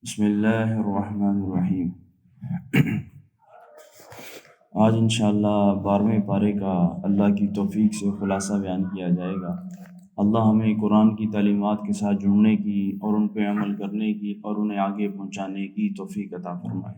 بسم اللہ الرحمن الرحیم۔ آج انشاءاللہ 12ویں پارے کا اللہ کی توفیق سے خلاصہ بیان کیا جائے گا۔ اللہ ہمیں قرآن کی تعلیمات کے ساتھ جڑنے کی اور ان پہ عمل کرنے کی اور انہیں آگے پہنچانے کی توفیق عطا فرمائے۔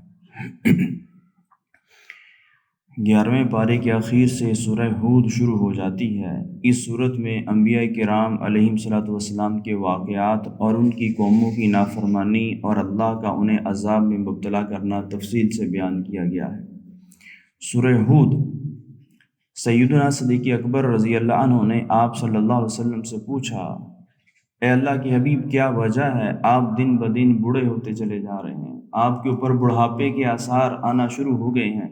11ویں پارے کے آخر سے سورہ ہود شروع ہو جاتی ہے۔ اس صورت میں انبیاء کرام علیہم الصلوۃ والسلام کے واقعات اور ان کی قوموں کی نافرمانی اور اللہ کا انہیں عذاب میں مبتلا کرنا تفصیل سے بیان کیا گیا ہے۔ سورہ ہود، سیدنا صدیق اکبر رضی اللہ عنہ نے آپ صلی اللہ علیہ وسلم سے پوچھا، اے اللہ کے حبیب، کیا وجہ ہے آپ دن بدن بوڑھے ہوتے چلے جا رہے ہیں؟ آپ کے اوپر بڑھاپے کے آثار آنا شروع ہو گئے ہیں۔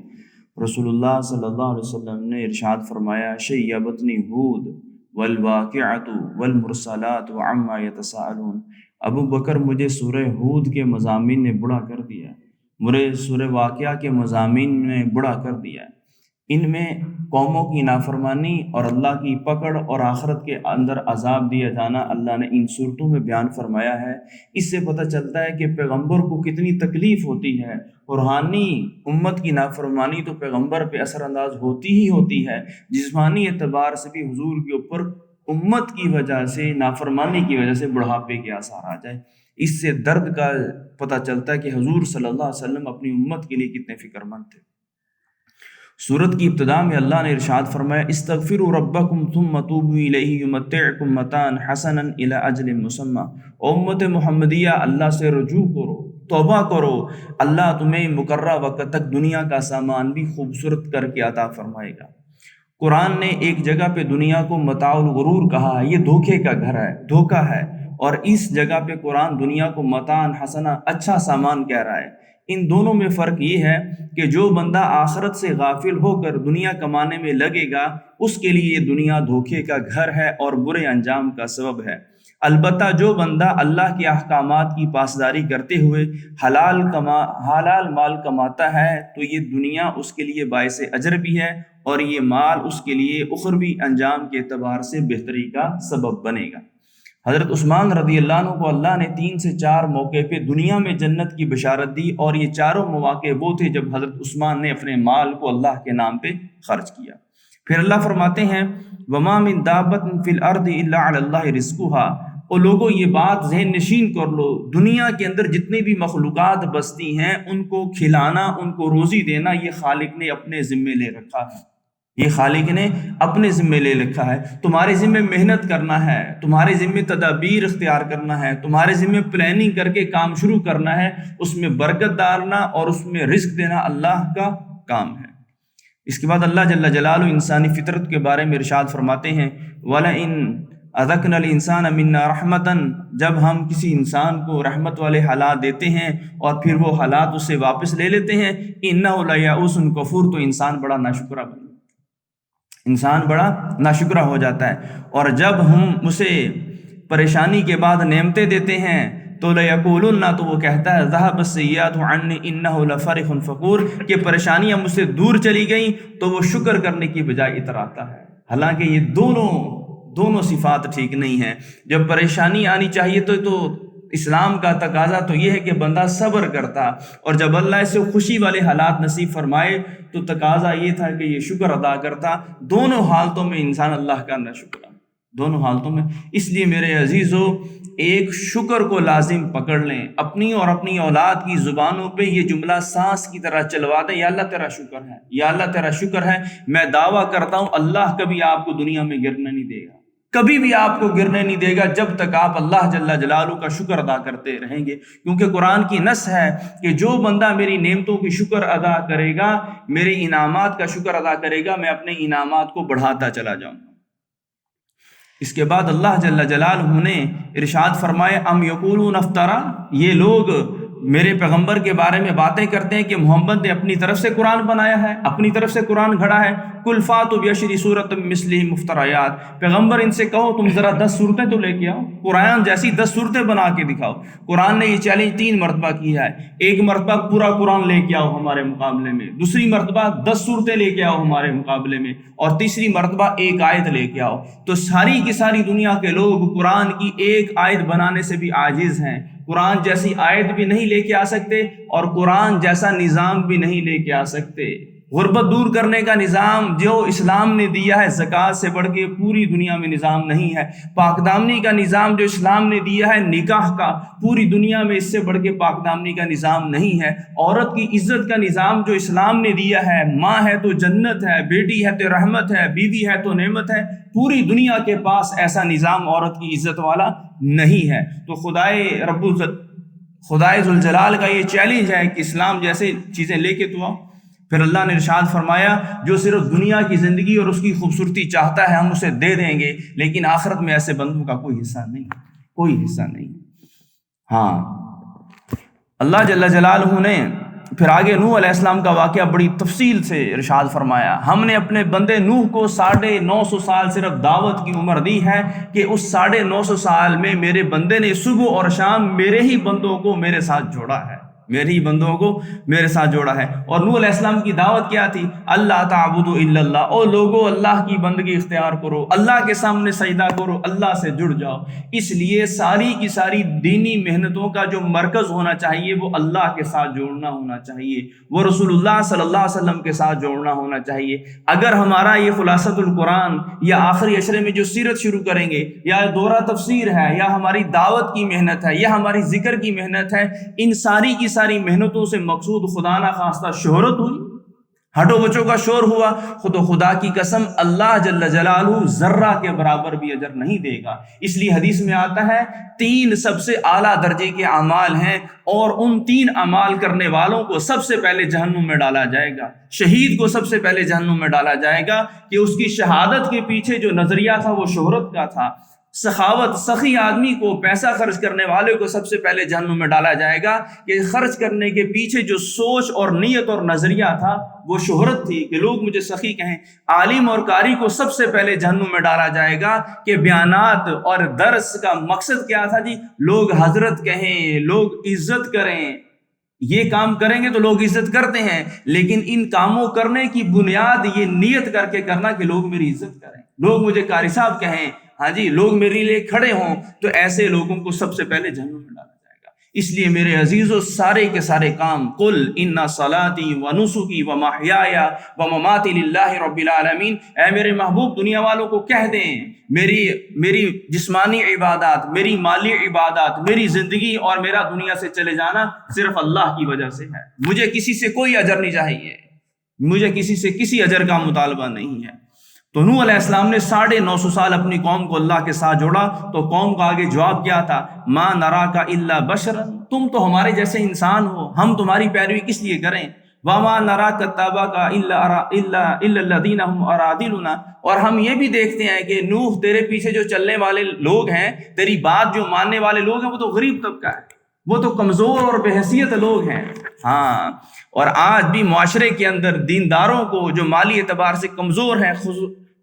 رسول اللہ صلی اللہ علیہ وسلم نے ارشاد فرمایا، شیبتنی ہود والواقعۃ والمرسلات وعما یتساءلون۔ ابو بکر، مجھے سورہ ہود کے مضامین نے بڑھا کر دیا ہے، مجھے سورہ واقعہ کے مضامین نے بڑھا کر دیا ہے۔ ان میں قوموں کی نافرمانی اور اللہ کی پکڑ اور آخرت کے اندر عذاب دیا جانا اللہ نے ان صورتوں میں بیان فرمایا ہے۔ اس سے پتہ چلتا ہے کہ پیغمبر کو کتنی تکلیف ہوتی ہے۔ روحانی امت کی نافرمانی تو پیغمبر پہ اثر انداز ہوتی ہی ہوتی ہے، جسمانی اعتبار سے بھی حضور کے اوپر امت کی وجہ سے، نافرمانی کی وجہ سے بڑھاپے کے آثار آ جائے۔ اس سے درد کا پتہ چلتا ہے کہ حضور صلی اللہ علیہ وسلم اپنی امت کے لیے کتنے فکر مند تھے۔ سورت کی ابتدا میں اللہ نے ارشاد فرمایا، استغفروا ربکم ثم توبوا الیہ یمتعکم متاعا حسنا الی اجل مسمی۔ امت محمدیہ، اللہ سے رجوع کرو، توبہ کرو، اللہ تمہیں مقررہ وقت تک دنیا کا سامان بھی خوبصورت کر کے عطا فرمائے گا۔ قرآن نے ایک جگہ پہ دنیا کو متاع الغرور کہا ہے، یہ دھوکے کا گھر ہے، دھوکہ ہے، اور اس جگہ پہ قرآن دنیا کو متاعا حسنا، اچھا سامان کہہ رہا ہے۔ ان دونوں میں فرق یہ ہے کہ جو بندہ آخرت سے غافل ہو کر دنیا کمانے میں لگے گا، اس کے لیے دنیا دھوکے کا گھر ہے اور برے انجام کا سبب ہے۔ البتہ جو بندہ اللہ کے احکامات کی پاسداری کرتے ہوئے حلال مال کماتا ہے تو یہ دنیا اس کے لیے باعث اجر بھی ہے اور یہ مال اس کے لیے اخروی انجام کے اعتبار سے بہتری کا سبب بنے گا۔ حضرت عثمان رضی اللہ عنہ کو اللہ نے 3 سے 4 موقع پہ دنیا میں جنت کی بشارت دی، اور یہ چاروں مواقع وہ تھے جب حضرت عثمان نے اپنے مال کو اللہ کے نام پہ خرچ کیا۔ پھر اللہ فرماتے ہیں، وَمَا مِن دَابَّةٍ فِي الْأَرْضِ إِلَّا عَلَى اللَّهِ رِزْقُهَا۔ اور لوگوں یہ بات ذہن نشین کر لو، دنیا کے اندر جتنی بھی مخلوقات بستی ہیں، ان کو کھلانا، ان کو روزی دینا، یہ خالق نے اپنے ذمے لے رکھا ہے۔ یہ خالق نے اپنے ذمے لے رکھا ہے۔ تمہارے ذمے محنت کرنا ہے، تمہارے ذمے تدابیر اختیار کرنا ہے، تمہارے ذمے پلاننگ کر کے کام شروع کرنا ہے، اس میں برکت ڈالنا اور اس میں رزق دینا اللہ کا کام ہے۔ اس کے بعد اللہ جل جلالہ انسانی فطرت کے بارے میں ارشاد فرماتے ہیں، وَلَئِنْ أَذَقْنَا الْإِنسَانَ مِنَّا رَحْمَةً۔ جب ہم کسی انسان کو رحمت والے حالات دیتے ہیں اور پھر وہ حالات اس سے واپس لے لیتے ہیں، إِنَّهُ لَيَئُوسٌ کفور، تو انسان بڑا ناشکرہ بن جاتا ہے، انسان بڑا ناشکرہ ہو جاتا ہے۔ اور جب ہم اسے پریشانی کے بعد نعمتیں دیتے ہیں تو لَيَقُولُنَّ، تو وہ کہتا ہے، ذَهَبَ السَّيِّئَاتُ عَنِّي إِنَّهُ لَفَرِحٌ فَخُورٌ، کہ پریشانیاں مجھ سے دور چلی گئیں، تو وہ شکر کرنے کی بجائے اتراتا ہے۔ حالانکہ یہ دونوں صفات ٹھیک نہیں ہیں۔ جب پریشانی آنی چاہیے تو اسلام کا تقاضا تو یہ ہے کہ بندہ صبر کرتا، اور جب اللہ اسے خوشی والے حالات نصیب فرمائے تو تقاضا یہ تھا کہ یہ شکر ادا کرتا۔ دونوں حالتوں میں انسان اللہ کا نہ شکر، دونوں حالتوں میں۔ اس لیے میرے عزیزو، ایک شکر کو لازم پکڑ لیں، اپنی اور اپنی اولاد کی زبانوں پہ یہ جملہ سانس کی طرح چلوا دیں، یا اللہ تیرا شکر ہے، یا اللہ تیرا شکر ہے۔ میں دعویٰ کرتا ہوں اللہ کبھی آپ کو دنیا میں گرنے نہیں دے گا، کبھی بھی آپ کو گرنے نہیں دے گا جب تک آپ اللہ جل جلالہ کا شکر ادا کرتے رہیں گے۔ کیونکہ قرآن کی نص ہے کہ جو بندہ میری نعمتوں کی شکر ادا کرے گا، میرے انعامات کا شکر ادا کرے گا، میں اپنے انعامات کو بڑھاتا چلا جاؤں گا۔ اس کے بعد اللہ جل جلالہ نے ارشاد فرمائے، ام یقولون افترا، یہ لوگ میرے پیغمبر کے بارے میں باتیں کرتے ہیں کہ محمد نے اپنی طرف سے قرآن بنایا ہے، اپنی طرف سے قرآن گھڑا ہے۔ قل فاتوا بعشر سورۃ مثلہ مفتریات، پیغمبر ان سے کہو تم ذرا 10 صورتیں تو لے کے آؤ، قرآن جیسی 10 صورتیں بنا کے دکھاؤ۔ قرآن نے یہ چیلنج 3 مرتبہ کیا ہے۔ ایک مرتبہ پورا قرآن لے کے آؤ ہمارے مقابلے میں، دوسری مرتبہ 10 صورتیں لے کے آؤ ہمارے مقابلے میں، اور تیسری مرتبہ ایک آیت لے کے آؤ۔ تو ساری کی ساری دنیا کے لوگ قرآن کی ایک آیت بنانے سے بھی عاجز ہیں۔ قرآن جیسی آیت بھی نہیں لے کے آ سکتے اور قرآن جیسا نظام بھی نہیں لے کے آ سکتے۔ غربت دور کرنے کا نظام جو اسلام نے دیا ہے زکوٰۃ سے بڑھ کے پوری دنیا میں نظام نہیں ہے۔ پاک دامنی کا نظام جو اسلام نے دیا ہے نکاح کا، پوری دنیا میں اس سے بڑھ کے پاک دامنی کا نظام نہیں ہے۔ عورت کی عزت کا نظام جو اسلام نے دیا ہے، ماں ہے تو جنت ہے، بیٹی ہے تو رحمت ہے، بیوی ہے تو نعمت ہے، پوری دنیا کے پاس ایسا نظام عورت کی عزت والا نہیں ہے۔ تو خدائے ذوالجلال کا یہ چیلنج ہے کہ اسلام جیسے چیزیں لے کے تو آؤ۔ پھر اللہ نے ارشاد فرمایا جو صرف دنیا کی زندگی اور اس کی خوبصورتی چاہتا ہے ہم اسے دے دیں گے، لیکن آخرت میں ایسے بندوں کا کوئی حصہ نہیں، کوئی حصہ نہیں۔ ہاں، اللہ جل جلالہ نے پھر آگے نوح علیہ السلام کا واقعہ بڑی تفصیل سے ارشاد فرمایا۔ ہم نے اپنے بندے نوح کو 950 سال صرف دعوت کی عمر دی ہے کہ اس 950 سال میں میرے بندے نے صبح اور شام میرے ہی بندوں کو میرے ساتھ جوڑا ہے، میرے ہی بندوں کو میرے ساتھ جوڑا ہے۔ اور نوح علیہ السلام کی دعوت کیا تھی؟ اللہ تعبدوا الا اللہ، او لوگو اللہ کی بندگی اختیار کرو، اللہ کے سامنے سجدہ کرو، اللہ سے جڑ جاؤ۔ اس لیے ساری کی ساری دینی محنتوں کا جو مرکز ہونا چاہیے وہ اللہ کے ساتھ جوڑنا ہونا چاہیے، وہ رسول اللہ صلی اللہ علیہ وسلم کے ساتھ جوڑنا ہونا چاہیے۔ اگر ہمارا یہ خلاصۃ القرآن یا آخری عشرے میں جو سیرت شروع کریں گے، یا دورہ تفسیر ہے، یا ہماری دعوت کی محنت ہے، یا ہماری ذکر کی محنت ہے، ان ساری کی ساری محنتوں سے مقصود خدا نہ خواستہ شہرت ہوئی، ہٹو بچوں کا شور ہوا، خدا کی قسم اللہ جل جلالہ ذرہ کے برابر بھی اجر نہیں دے گا۔ اس لیے حدیث میں آتا ہے 3 سب سے اعلیٰ درجے کے اعمال ہیں، اور ان 3 اعمال کرنے والوں کو سب سے پہلے جہنم میں ڈالا جائے گا۔ شہید کو سب سے پہلے جہنم میں ڈالا جائے گا کہ اس کی شہادت کے پیچھے جو نظریہ تھا وہ شہرت کا تھا۔ سخاوت سخی آدمی کو، پیسہ خرچ کرنے والے کو سب سے پہلے جہنم میں ڈالا جائے گا کہ خرچ کرنے کے پیچھے جو سوچ اور نیت اور نظریہ تھا وہ شہرت تھی کہ لوگ مجھے سخی کہیں۔ عالم اور قاری کو سب سے پہلے جہنم میں ڈالا جائے گا کہ بیانات اور درس کا مقصد کیا تھا جی؟ لوگ حضرت کہیں، لوگ عزت کریں۔ یہ کام کریں گے تو لوگ عزت کرتے ہیں، لیکن ان کاموں کرنے کی بنیاد یہ نیت کر کے کرنا کہ لوگ میری عزت کریں، لوگ مجھے قاری صاحب کہیں، ہاں جی، لوگ میرے لیے کھڑے ہوں، تو ایسے لوگوں کو سب سے پہلے جہنم میں ڈالا جائے گا۔ اس لیے میرے عزیزو سارے کے سارے کام قل ان صلاتی و نسکی و محیای و مماتی للہ رب العالمین، اے میرے محبوب دنیا والوں کو کہہ دیں میری جسمانی عبادات، میری مالی عبادات، میری زندگی اور میرا دنیا سے چلے جانا صرف اللہ کی وجہ سے ہے۔ مجھے کسی سے کوئی اجر نہیں چاہیے، مجھے کسی سے کسی اجر کا مطالبہ نہیں ہے۔ تو نوح علیہ السلام نے 950 سال اپنی قوم کو اللہ کے ساتھ جوڑا، تو قوم کا آگے جواب کیا تھا؟ ما نراک الا بشرا، تم تو ہمارے جیسے انسان ہو، ہم تمہاری پیروی کس لیے کریں؟ وما نراک اتبعک الا الذین هم اراذلنا، اور ہم یہ بھی دیکھتے ہیں کہ نوح تیرے پیچھے جو چلنے والے لوگ ہیں، تیری بات جو ماننے والے لوگ ہیں، وہ تو غریب طبقہ ہے، وہ تو کمزور اور بے حیثیت لوگ ہیں۔ ہاں، اور آج بھی معاشرے کے اندر دینداروں کو جو مالی اعتبار سے کمزور ہیں،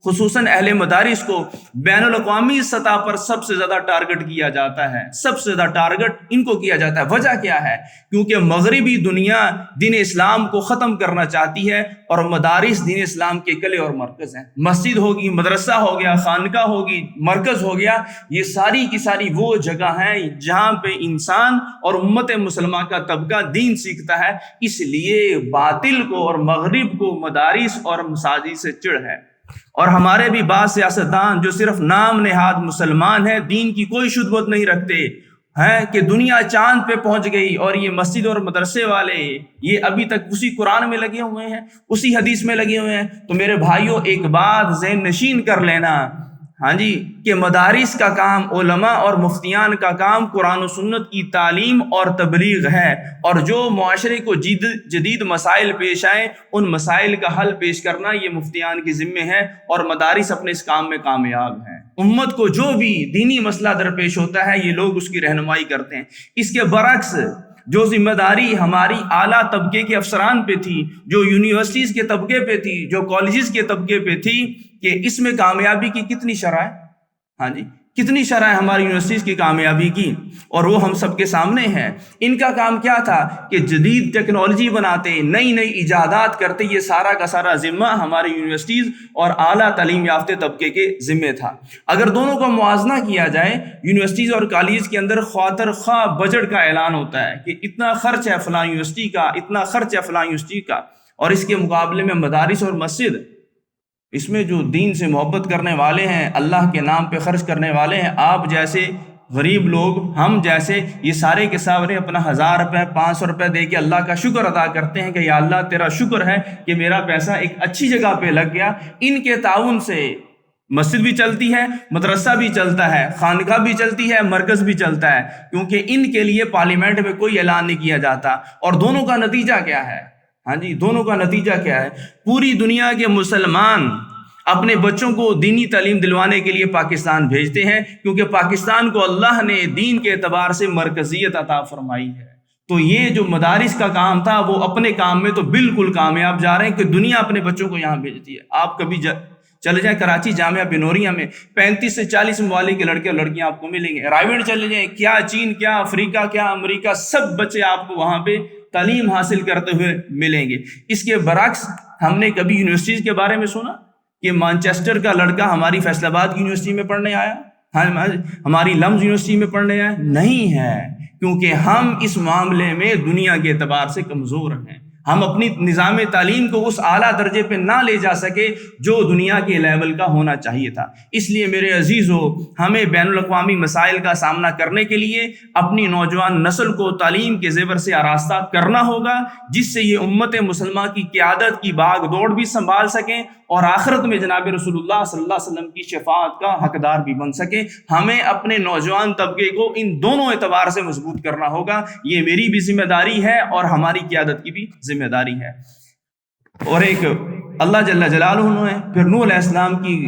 خصوصاً اہل مدارس کو بین الاقوامی سطح پر سب سے زیادہ ٹارگٹ کیا جاتا ہے، سب سے زیادہ ٹارگٹ ان کو کیا جاتا ہے۔ وجہ کیا ہے؟ کیونکہ مغربی دنیا دین اسلام کو ختم کرنا چاہتی ہے، اور مدارس دین اسلام کے قلعے اور مرکز ہیں۔ مسجد ہوگی، مدرسہ ہو گیا، خانقاہ ہوگی، مرکز ہو گیا، یہ ساری کی ساری وہ جگہ ہیں جہاں پہ انسان اور امت مسلمہ کا طبقہ دین سیکھتا ہے۔ اس لیے باطل کو اور مغرب کو مدارس اور مساجد سے چڑ ہے۔ اور ہمارے بھی بعض سیاستدان جو صرف نام نہاد مسلمان ہیں، دین کی کوئی شدت نہیں رکھتے ہیں کہ دنیا چاند پہ پہنچ گئی، اور یہ مسجد اور مدرسے والے یہ ابھی تک اسی قرآن میں لگے ہوئے ہیں، اسی حدیث میں لگے ہوئے ہیں۔ تو میرے بھائیوں، ایک بات ذہن نشین کر لینا، ہاں جی، کہ مدارس کا کام، علماء اور مفتیان کا کام قرآن و سنت کی تعلیم اور تبلیغ ہے، اور جو معاشرے کو جدید مسائل پیش آئیں ان مسائل کا حل پیش کرنا یہ مفتیان کے ذمے ہے، اور مدارس اپنے اس کام میں کامیاب ہیں۔ امت کو جو بھی دینی مسئلہ درپیش ہوتا ہے یہ لوگ اس کی رہنمائی کرتے ہیں۔ اس کے برعکس جو ذمہ داری ہماری اعلیٰ طبقے کے افسران پہ تھی، جو یونیورسٹیز کے طبقے پہ تھی، جو کالجز کے طبقے پہ تھی، کہ اس میں کامیابی کی کتنی شرح ہے؟ ہاں جی، کتنی شرح ہماری یونیورسٹیز کی کامیابی کی، اور وہ ہم سب کے سامنے ہے۔ ان کا کام کیا تھا کہ جدید ٹیکنالوجی بناتے، نئی نئی ایجادات کرتے، یہ سارا کا سارا ذمہ ہماری یونیورسٹیز اور اعلیٰ تعلیم یافتہ طبقے کے ذمے تھا۔ اگر دونوں کا موازنہ کیا جائے، یونیورسٹیز اور کالج کے اندر خاطر خواہ بجٹ کا اعلان ہوتا ہے کہ اتنا خرچ ہے فلاں یونیورسٹی کا، اتنا خرچ ہے فلاں یونیورسٹی کا، اور اس کے مقابلے میں مدارس اور مسجد، اس میں جو دین سے محبت کرنے والے ہیں، اللہ کے نام پہ خرچ کرنے والے ہیں، آپ جیسے غریب لوگ، ہم جیسے، یہ سارے کے سارے اپنا 1000 روپے 500 روپے دے کے اللہ کا شکر ادا کرتے ہیں کہ یا اللہ تیرا شکر ہے کہ میرا پیسہ ایک اچھی جگہ پہ لگ گیا۔ ان کے تعاون سے مسجد بھی چلتی ہے، مدرسہ بھی چلتا ہے، خانقاہ بھی چلتی ہے، مرکز بھی چلتا ہے، کیونکہ ان کے لیے پارلیمنٹ میں کوئی اعلان نہیں کیا جاتا۔ اور دونوں کا نتیجہ کیا ہے؟ ہاں جی، دونوں کا نتیجہ کیا ہے؟ پوری دنیا کے مسلمان اپنے بچوں کو دینی تعلیم دلوانے کے لیے پاکستان بھیجتے ہیں، کیونکہ پاکستان کو اللہ نے دین کے اعتبار سے مرکزیت عطا فرمائی ہے۔ تو یہ جو مدارس کا کام تھا، وہ اپنے کام میں تو بالکل کامیاب جا رہے ہیں کہ دنیا اپنے بچوں کو یہاں بھیجتی ہے۔ آپ کبھی چلے جائیں کراچی جامعہ بنوریہ میں 35 سے 40 ممالک کے لڑکے اور لڑکیاں آپ کو ملیں گے۔ رائیوڈ چلے جائیں، کیا چین، کیا افریقہ، کیا امریکہ، سب بچے آپ کو وہاں پہ تعلیم حاصل کرتے ہوئے ملیں گے۔ اس کے برعکس ہم نے کبھی یونیورسٹیز کے بارے میں سنا کہ مانچسٹر کا لڑکا ہماری فیصل آباد کی یونیورسٹی میں پڑھنے آیا، ہماری لمز یونیورسٹی میں پڑھنے آیا؟ نہیں ہے، کیونکہ ہم اس معاملے میں دنیا کے اعتبار سے کمزور ہیں۔ ہم اپنی نظام تعلیم کو اس اعلیٰ درجے پہ نہ لے جا سکے جو دنیا کے لیول کا ہونا چاہیے تھا۔ اس لیے میرے عزیزو، ہمیں بین الاقوامی مسائل کا سامنا کرنے کے لیے اپنی نوجوان نسل کو تعلیم کے زیور سے آراستہ کرنا ہوگا، جس سے یہ امت مسلمہ کی قیادت کی باغ دوڑ بھی سنبھال سکیں اور آخرت میں جناب رسول اللہ صلی اللہ علیہ وسلم کی شفاعت کا حقدار بھی بن سکیں۔ ہمیں اپنے نوجوان طبقے کو ان دونوں اعتبار سے مضبوط کرنا ہوگا۔ یہ میری بھی ذمہ داری ہے اور ہماری قیادت کی بھی ذمہ داری ہے۔ اور ایک اللہ جل جلالہ نے پھر نوح علیہ السلام کی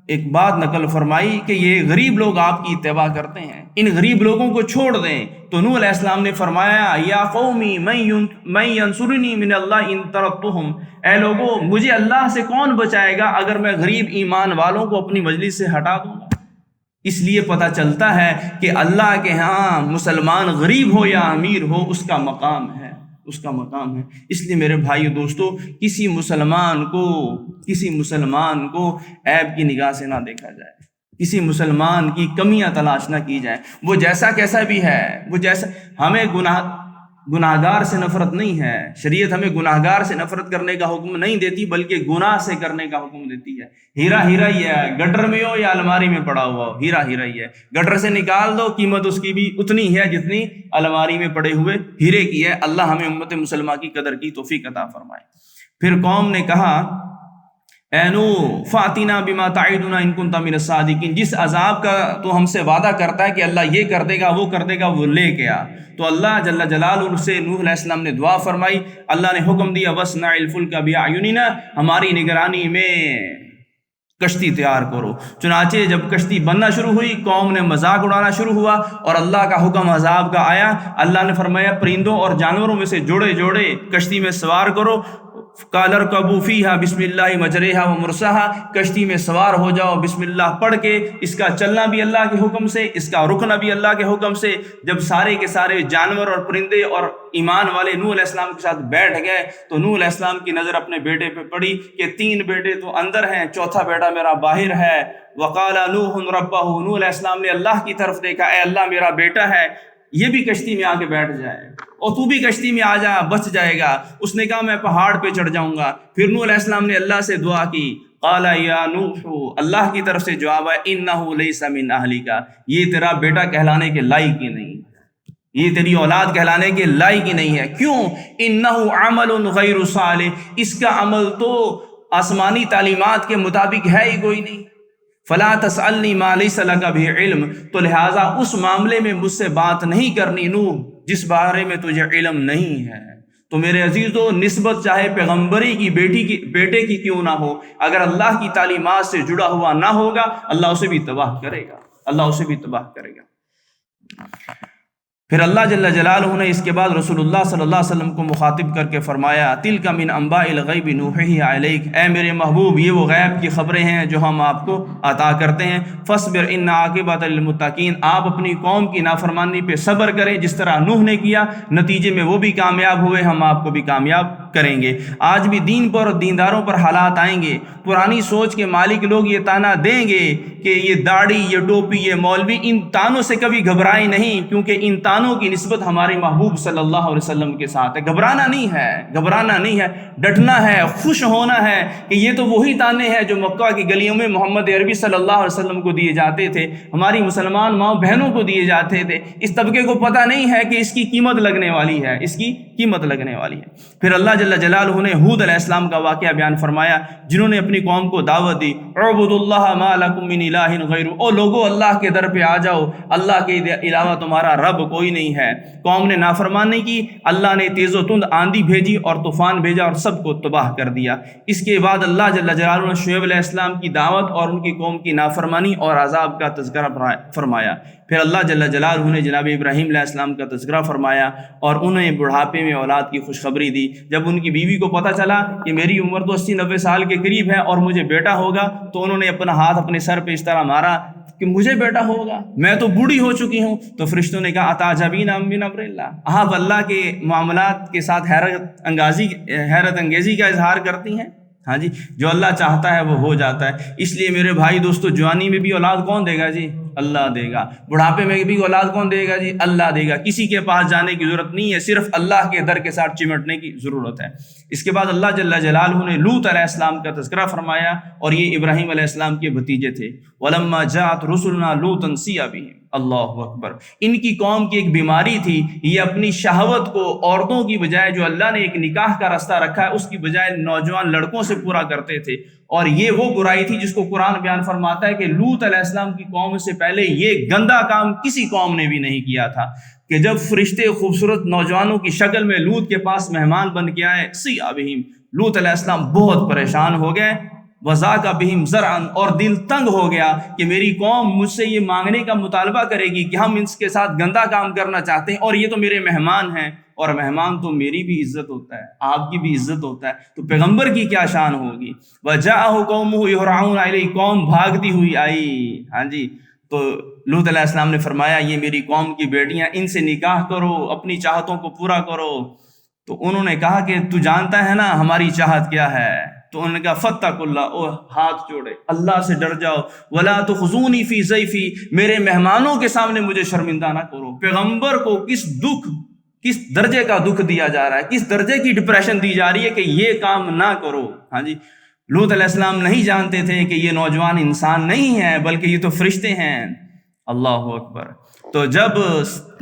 ایک بات نقل فرمائی کہ یہ غریب لوگ آپ کی اتباع کرتے ہیں، ان غریب لوگوں کو چھوڑ دیں۔ تو نوح علیہ السلام نے فرمایا، یا قومی من ینصرنی من اللہ ان ترکتہم، اے لوگوں، مجھے اللہ سے کون بچائے گا اگر میں غریب ایمان والوں کو اپنی مجلس سے ہٹا دوں گا۔ اس لیے پتہ چلتا ہے کہ اللہ کے ہاں مسلمان غریب ہو یا امیر ہو، اس کا مقام ہے، اس کا مقام ہے۔ اس لیے میرے بھائیو دوستو، کسی مسلمان کو عیب کی نگاہ سے نہ دیکھا جائے، کسی مسلمان کی کمیاں تلاش نہ کی جائے، وہ جیسا کیسا بھی ہے، وہ جیسا، ہمیں گناہگار سے نفرت نہیں ہے۔ شریعت ہمیں گناہگار سے نفرت کرنے کا حکم نہیں دیتی، بلکہ گناہ سے کرنے کا حکم دیتی ہے۔ ہیرا ہیرا ہی ہے، گٹر میں ہو یا الماری میں پڑا ہوا ہو، ہیرا ہیرا ہی ہے۔ گٹر سے نکال دو، قیمت اس کی بھی اتنی ہے جتنی الماری میں پڑے ہوئے ہیرے کی ہے۔ اللہ ہمیں امت مسلمہ کی قدر کی توفیق عطا فرمائے۔ پھر قوم نے کہا، اے نوح فاتنا بما تعدنا ان کنت من الصادقین، جس عذاب کا تو ہم سے وعدہ کرتا ہے کہ اللہ یہ کر دے گا، وہ کر دے گا، وہ لے کے آ۔ تو اللہ جل جلالہ سے نوح علیہ السلام نے دعا فرمائی، اللہ نے حکم دیا، وَاصْنَعِ الْفُلْكَ بِأَعْيُنِنَا، ہماری نگرانی میں کشتی تیار کرو۔ چنانچہ جب کشتی بننا شروع ہوئی، قوم نے مذاق اڑانا شروع ہوا اور اللہ کا حکم عذاب کا آیا۔ اللہ نے فرمایا، پرندوں اور جانوروں میں سے جوڑے جوڑے کشتی میں سوار کرو۔ قَالَ ارْكَبُوا فِيهَا بِسْمِ اللَّهِ مَجْرَاهَا وَمُرْسَاهَا، کشتی میں سوار ہو جاؤ بسم اللہ پڑھ کے، اس کا چلنا بھی اللہ کے حکم سے، اس کا رکنا بھی اللہ کے حکم سے۔ جب سارے کے سارے جانور اور پرندے اور ایمان والے نوح علیہ السلام کے ساتھ بیٹھ گئے، تو نوح علیہ السلام کی نظر اپنے بیٹے پہ پڑی کہ 3 بیٹے تو اندر ہیں، چوتھا بیٹا میرا باہر ہے۔ وَقَالَ نُوحٌ رَبَّهُ، نوح علیہ السلام نے اللہ کی طرف دیکھا، اے اللہ میرا بیٹا ہے، یہ بھی کشتی میں آ کے بیٹھ جائے اور تو بھی کشتی میں آ جا، بچ جائے گا۔ اس نے کہا میں پہاڑ پہ چڑھ جاؤں گا۔ پھر نوح علیہ السلام نے اللہ سے دعا کی، قال یا نوح، اللہ کی طرف سے جواب ہے، انہ لیس من اہلک، یہ تیرا بیٹا کہلانے کے لائق ہی نہیں، یہ تیری اولاد کہلانے کے لائق ہی نہیں ہے۔ کیوں؟ انہ عمل غیر صالح، اس کا عمل تو آسمانی تعلیمات کے مطابق ہے ہی کوئی نہیں۔ فلا تسألنی ما لیس لک بہ علم، تو لہٰذا اس معاملے میں مجھ سے بات نہیں کرنی نوح جس بارے میں تجھے علم نہیں ہے۔ تو میرے عزیزو، نسبت چاہے پیغمبری کی بیٹے کی کیوں نہ ہو، اگر اللہ کی تعلیمات سے جڑا ہوا نہ ہوگا، اللہ اسے بھی تباہ کرے گا، اللہ اسے بھی تباہ کرے گا۔ پھر اللہ جل جلالہ نے اس کے بعد رسول اللہ صلی اللہ علیہ وسلم کو مخاطب کر کے فرمایا تلک من انباء الغیب نوحیہ علیک، اے میرے محبوب یہ وہ غیب کی خبریں ہیں جو ہم آپ کو عطا کرتے ہیں، فاصبر ان عاقبۃ للمتقین، آپ اپنی قوم کی نافرمانی پہ صبر کریں جس طرح نوح نے کیا، نتیجے میں وہ بھی کامیاب ہوئے، ہم آپ کو بھی کامیاب کریں گے۔ آج بھی دین پر اور دینداروں پر حالات آئیں گے، پرانی سوچ کے مالک لوگ یہ تانا دیں گے کہ یہ داڑھی، یہ ٹوپی، یہ مولوی، ان تانوں سے کبھی گھبرائیں نہیں، کیونکہ ان تانوں کی نسبت ہمارے محبوب صلی اللہ علیہ وسلم کے ساتھ ہے۔ گھبرانا نہیں ہے، گھبرانا نہیں ہے، ڈٹنا ہے، خوش ہونا ہے کہ یہ تو وہی تانے ہیں جو مکہ کی گلیوں میں محمد عربی صلی اللہ علیہ وسلم کو دیے جاتے تھے، ہماری مسلمان ماؤں بہنوں کو دیے جاتے تھے۔ اس طبقے کو پتہ نہیں ہے کہ اس کی قیمت لگنے والی ہے، اس کی قیمت لگنے والی ہے۔ پھر اللہ جل جلالہ نے ہود علیہ السلام کا واقعہ بیان فرمایا، جنہوں نے اپنی قوم کو دعوت دی، اعبدوا اللہ ما لکم من الہ غیرہ، او لوگو اللہ کے در پہ آ جاؤ، اللہ کے علاوہ تمہارا رب کوئی نہیں ہے۔ قوم نے نافرمانی کی، اللہ نے تیز و تند آندھی بھیجی اور طوفان بھیجا اور سب کو تباہ کر دیا۔ اس کے بعد اللہ جل جلالہ نے شعیب علیہ السلام کی دعوت اور ان کی قوم کی نافرمانی اور عذاب کا تذکرہ فرمایا۔ پھر اللہ جل جلالہ نے جناب ابراہیم علیہ السلام کا تذکرہ فرمایا اور انہیں بڑھاپے میں اولاد کی خوشخبری دی۔ جب ان کی بیوی کو پتہ چلا کہ میری عمر تو 80-90 سال کے قریب ہے اور مجھے بیٹا ہوگا، تو انہوں نے اپنا ہاتھ اپنے سر پہ اس طرح مارا کہ مجھے بیٹا ہوگا، میں تو بوڑھی ہو چکی ہوں۔ تو فرشتوں نے کہا اتعجبین من امر اللہ، آپ اللہ کے معاملات کے ساتھ حیرت انگیزی کا اظہار کرتی ہیں؟ ہاں جی، جو اللہ چاہتا ہے وہ ہو جاتا ہے۔ اس لیے میرے بھائی دوستو، جوانی میں بھی اولاد کون دے گا جی؟ اللہ دے گا۔ بڑھاپے میں بھی اولاد کون دے گا جی؟ اللہ دے گا۔ کسی کے پاس جانے کی ضرورت نہیں ہے، صرف اللہ کے در کے ساتھ چمٹنے کی ضرورت ہے۔ اس کے بعد اللہ جل جلالہ نے لوط علیہ السلام کا تذکرہ فرمایا اور یہ ابراہیم علیہ السلام کے بھتیجے تھے۔ وَلَمَّا جَاءَتْ رُسُلُنَا لُوطًا سِیَّ بِهِمْ، اللہ اکبر۔ ان کی قوم کی ایک بیماری تھی، یہ اپنی شہوت کو عورتوں کی بجائے، جو اللہ نے ایک نکاح کا راستہ رکھا ہے اس کی بجائے نوجوان لڑکوں سے پورا کرتے تھے، اور یہ وہ برائی تھی جس کو قرآن بیان فرماتا ہے کہ لوط علیہ السلام کی قوم سے پہلے یہ گندا کام کسی قوم نے بھی نہیں کیا تھا، کہ جب فرشتے خوبصورت نوجوانوں کی شکل میں لوط کے پاس مہمان بن کے آئے، سِیَّ بِهِمْ، لوط علیہ السلام بہت پریشان ہو گئے، وَذَاقَ بِهِمْ زَرْعًا، اور دل تنگ ہو گیا کہ میری قوم مجھ سے یہ مانگنے کا مطالبہ کرے گی کہ ہم اس کے ساتھ گندا کام کرنا چاہتے ہیں، اور یہ تو میرے مہمان ہیں، اور مہمان تو میری بھی عزت ہوتا ہے، آپ کی بھی عزت ہوتا ہے، تو پیغمبر کی کیا شان ہوگی۔ وَجَاءَهُ قَوْمُهُ يُهْرَعُونَ إِلَيْهِ، قوم بھاگتی ہوئی آئی، ہاں جی، تو لوط علیہ السلام نے فرمایا یہ میری قوم کی بیٹیاں، ان سے نکاح کرو، اپنی چاہتوں کو پورا کرو۔ تو انہوں نے کہا کہ تو جانتا ہے نا ہماری چاہت کیا ہے؟ تو انہوں نے کہا فَاتَّقُوا اللَّهَ، او ہاتھ جوڑے، اللہ سے ڈر جاؤ، وَلَا تُخْزُونِي فِي ضَيْفِي، میرے مہمانوں کے سامنے مجھے شرمندہ نہ کرو۔ پیغمبر کو کس درجے کا دکھ دیا جا رہا ہے، کس درجے کی ڈپریشن دی جا رہی ہے کہ یہ کام نہ کرو۔ ہاں جی، لوط علیہ السلام نہیں جانتے تھے کہ یہ نوجوان انسان نہیں ہے بلکہ یہ تو فرشتے ہیں، اللہ اکبر۔ تو جب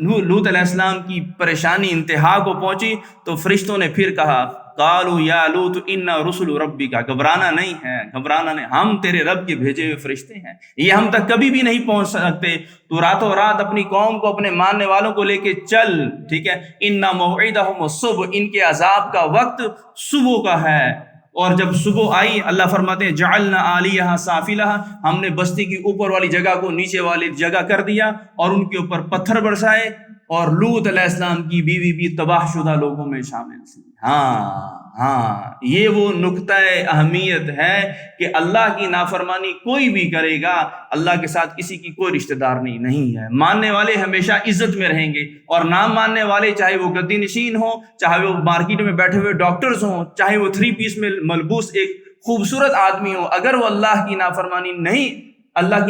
لوط علیہ السلام کی پریشانی انتہا کو پہنچی تو فرشتوں نے پھر کہا قالوا یا لوط انا رسل ربک، گھبرانا نہیں ہے، گھبرانا نہیں، ہم تیرے رب کے بھیجے ہوئے فرشتے ہیں، یہ ہم تک کبھی بھی نہیں پہنچ سکتے، تو راتوں رات اپنی قوم کو، اپنے ماننے والوں کو لے کے چل، ٹھیک ہے۔ انا موعدہم الصبح، ان کے عذاب کا وقت صبح کا ہے، اور جب صبح آئی اللہ فرماتے ہیں جعلنا عالیہا سافلہا، ہم نے بستی کی اوپر والی جگہ کو نیچے والی جگہ کر دیا اور ان کے اوپر پتھر برسائے، اور لوط علیہ السلام کی بیوی بھی تباہ شدہ لوگوں میں شامل تھی۔ ہاں، یہ وہ نقطہ اہمیت ہے کہ اللہ کی نافرمانی کوئی بھی کرے گا، اللہ کے ساتھ کسی کی کوئی رشتہ دار نہیں ہے۔ ماننے والے ہمیشہ عزت میں رہیں گے، اور نہ ماننے والے چاہے وہ گدی نشین ہوں، چاہے وہ مارکیٹ میں بیٹھے ہوئے ڈاکٹرز ہوں، چاہے وہ 3 پیس میں ملبوس ایک خوبصورت آدمی ہو، اگر وہ اللہ کی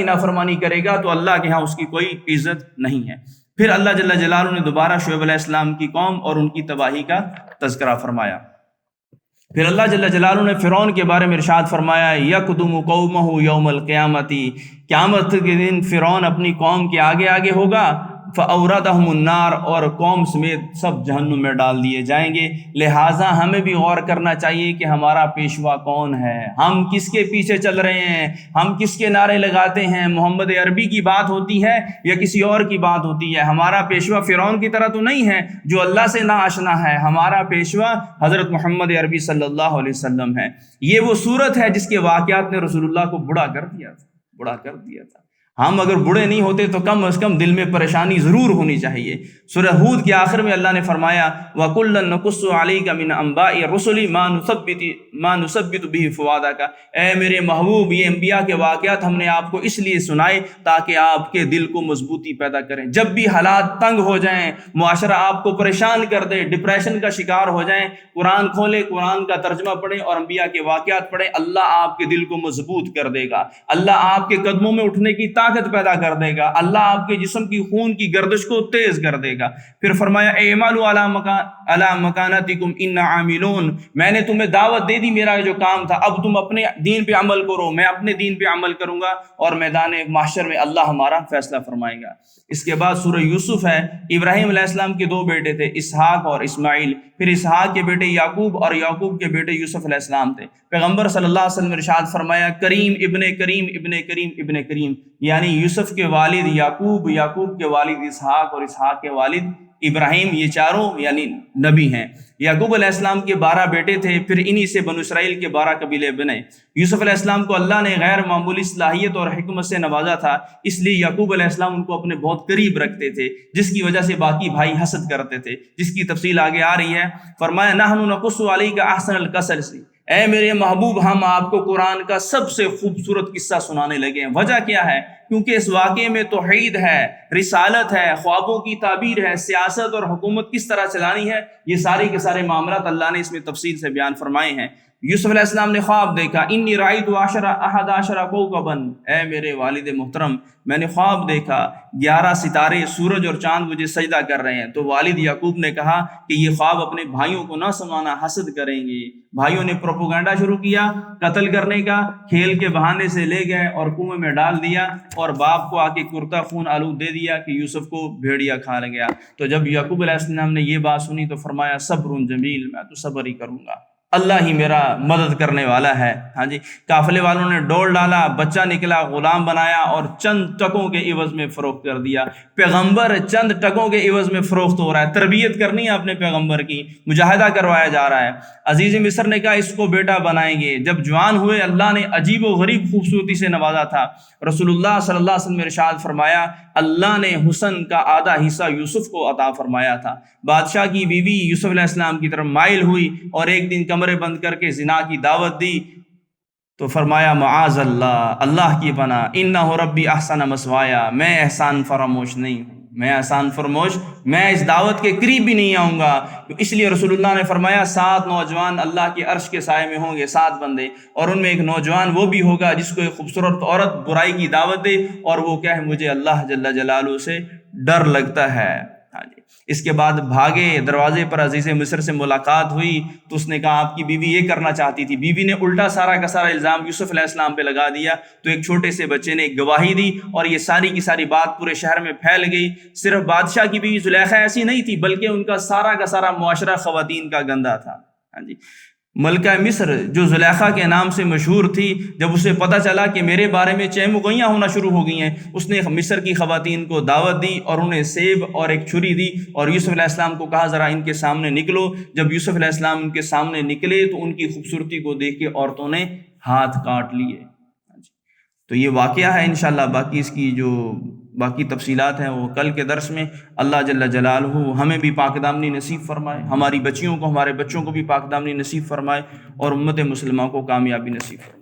نافرمانی کرے گا تو اللہ کے ہاں اس کی کوئی عزت نہیں ہے۔ پھر اللہ جل جلالہ نے دوبارہ شعیب علیہ السلام کی قوم اور ان کی تباہی کا تذکرہ فرمایا۔ پھر اللہ جل جلالہ نے فرعون کے بارے میں ارشاد فرمایا یقدم قومہ یوم القیامت، قیامت کے دن فرعون اپنی قوم کے آگے آگے ہوگا، فاوردہم النار، اور قوم سمیت سب جہنم میں ڈال دیے جائیں گے۔ لہٰذا ہمیں بھی غور کرنا چاہیے کہ ہمارا پیشوا کون ہے، ہم کس کے پیچھے چل رہے ہیں، ہم کس کے نعرے لگاتے ہیں، محمد عربی کی بات ہوتی ہے یا کسی اور کی بات ہوتی ہے؟ ہمارا پیشوا فرعون کی طرح تو نہیں ہے جو اللہ سے نا آشنا ہے، ہمارا پیشوا حضرت محمد عربی صلی اللہ علیہ وسلم ہے۔ یہ وہ صورت ہے جس کے واقعات نے رسول اللہ کو بڑا کر دیا تھا۔ ہم اگر بوڑھے نہیں ہوتے تو کم از کم دل میں پریشانی ضرور ہونی چاہیے۔ سورہ ہود کے آخر میں اللہ نے فرمایا وَكُلًّا نَقُصُّ عَلَيْكَ مِنْ أَنْبَاءِ الرُّسُلِ مَا نُثَبِّتُ بِهِ فُؤَادَكَ، اے میرے محبوب یہ انبیاء کے واقعات ہم نے آپ کو اس لیے سنائے تاکہ آپ کے دل کو مضبوطی پیدا کریں۔ جب بھی حالات تنگ ہو جائیں، معاشرہ آپ کو پریشان کر دے، ڈپریشن کا شکار ہو جائیں، قرآن کھولیں، قرآن کا ترجمہ پڑھیں اور انبیاء کے واقعات پڑھیں، اللہ آپ کے دل کو مضبوط کر دے گا، اللہ آپ کے قدموں میں اٹھنے کی طاقت پیدا کر دے گا، اللہ آپ کے جسم کی خون کی گردش کو تیز کر دے گا۔ پھر فرمایا اعملوا علی مکانتکم انا عاملون، میں نے تمہیں دعوت دے دی، میرا جو کام تھا اب تم اپنے دین پہ عمل کرو، میں اپنے دین پہ عمل کروں گا اور میدان محشر میں اللہ ہمارا فیصلہ فرمائے گا۔ اس کے بعد سورہ یوسف ہے۔ ابراہیم علیہ السلام کے دو بیٹے تھے، اسحاق اور اسماعیل، پھر اسحاق کے بیٹے یعقوب اور یعقوب کے بیٹے یوسف علیہ السلام تھے۔ پیغمبر صلی اللہ علیہ وسلم نے ارشاد فرمایا کریم ابن کریم ابن کریم ابن کریم، یعنی یوسف کے والد یعقوب، یعقوب کے والد اسحاق اور اسحاق کے والد ابراہیم، یہ چاروں یعنی نبی ہیں۔ یعقوب علیہ السلام کے 12 بیٹے تھے، پھر انہی سے بنو اسرائیل کے 12 قبیلے بنے۔ یوسف علیہ السلام کو اللہ نے غیر معمولی صلاحیت اور حکمت سے نوازا تھا، اس لیے یعقوب علیہ السلام ان کو اپنے بہت قریب رکھتے تھے، جس کی وجہ سے باقی بھائی حسد کرتے تھے، جس کی تفصیل آگے آ رہی ہے۔ فرمایا نحن نقص علیک احسن القصص، اے میرے محبوب ہم آپ کو قرآن کا سب سے خوبصورت قصہ سنانے لگے ہیں۔ وجہ کیا ہے؟ کیونکہ اس واقعے میں توحید ہے، رسالت ہے، خوابوں کی تعبیر ہے، سیاست اور حکومت کس طرح چلانی ہے، یہ سارے کے سارے معاملات اللہ نے اس میں تفصیل سے بیان فرمائے ہیں۔ یوسف علیہ السلام نے خواب دیکھا، انی رأیت احد عشر کوکبا، اے میرے والد محترم میں نے خواب دیکھا 11 ستارے سورج اور چاند مجھے سجدہ کر رہے ہیں۔ تو والد یعقوب نے کہا کہ یہ خواب اپنے بھائیوں کو نہ سنانا، حسد کریں گے۔ بھائیوں نے پروپیگنڈا شروع کیا قتل کرنے کا، کھیل کے بہانے سے لے گئے اور کنویں میں ڈال دیا اور باپ کو آ کے کرتا خون آلود دے دیا کہ یوسف کو بھیڑیا کھا گیا۔ تو جب یعقوب علیہ السلام نے یہ بات سنی تو فرمایا صبر جمیل، میں تو صبر ہی کروں گا، اللہ ہی میرا مدد کرنے والا ہے۔ ہاں جی، قافلے والوں نے ڈول ڈالا، بچہ نکلا، غلام بنایا اور چند ٹکوں کے عوض میں فروخت کر دیا۔ پیغمبر چند ٹکوں کے عوض میں فروخت ہو رہا ہے، تربیت کرنی ہے اپنے پیغمبر کی، مجاہدہ کروایا جا رہا ہے۔ عزیز مصر نے کہا اس کو بیٹا بنائیں گے، جب جوان ہوئے اللہ نے عجیب و غریب خوبصورتی سے نوازا تھا۔ رسول اللہ صلی اللہ علیہ وسلم نے ارشاد فرمایا اللہ نے حسن کا آدھا حصہ یوسف کو عطا فرمایا تھا۔ بادشاہ کی بیوی یوسف علیہ السلام کی طرف مائل ہوئی اور ایک دن کمرے بند کر کے زنا کی دعوت دی تو فرمایا معاذ اللہ، اللہ کی پناہ، انہ ربی احسن مسوایا، میں احسان فراموش نہیں ہوں، میں احسان فراموش، میں اس دعوت کے قریب بھی نہیں آؤں گا۔ اس لیے رسول اللہ نے فرمایا 7 نوجوان اللہ کے عرش کے سائے میں ہوں گے، 7 بندے، اور ان میں ایک نوجوان وہ بھی ہوگا جس کو ایک خوبصورت عورت برائی کی دعوت دے اور وہ کہے مجھے اللہ جل جلالہ سے ڈر لگتا ہے۔ ہاں جی، اس کے بعد بھاگے، دروازے پر عزیز مصر سے ملاقات ہوئی تو اس نے کہا آپ کی بیوی یہ کرنا چاہتی تھی۔ بیوی نے الٹا سارا کا سارا الزام یوسف علیہ السلام پہ لگا دیا تو ایک چھوٹے سے بچے نے ایک گواہی دی اور یہ ساری کی ساری بات پورے شہر میں پھیل گئی۔ صرف بادشاہ کی بیوی زلیخا ایسی نہیں تھی بلکہ ان کا سارا معاشرہ خواتین کا گندا تھا۔ ہاں جی، ملکہ مصر جو زلیخا کے نام سے مشہور تھی، جب اسے پتہ چلا کہ میرے بارے میں چہمگوئیاں ہونا شروع ہو گئی ہیں، اس نے مصر کی خواتین کو دعوت دی اور انہیں سیب اور ایک چھری دی اور یوسف علیہ السلام کو کہا ذرا ان کے سامنے نکلو۔ جب یوسف علیہ السلام ان کے سامنے نکلے تو ان کی خوبصورتی کو دیکھ کے عورتوں نے ہاتھ کاٹ لیے۔ تو یہ واقعہ ہے، انشاءاللہ باقی اس کی جو باقی تفصیلات ہیں وہ کل کے درس میں۔ اللہ جل جلالہ ہمیں بھی پاک دامنی نصیب فرمائے، ہماری بچیوں کو، ہمارے بچوں کو بھی پاک دامنی نصیب فرمائے اور امت مسلمہ کو کامیابی نصیب فرمائے۔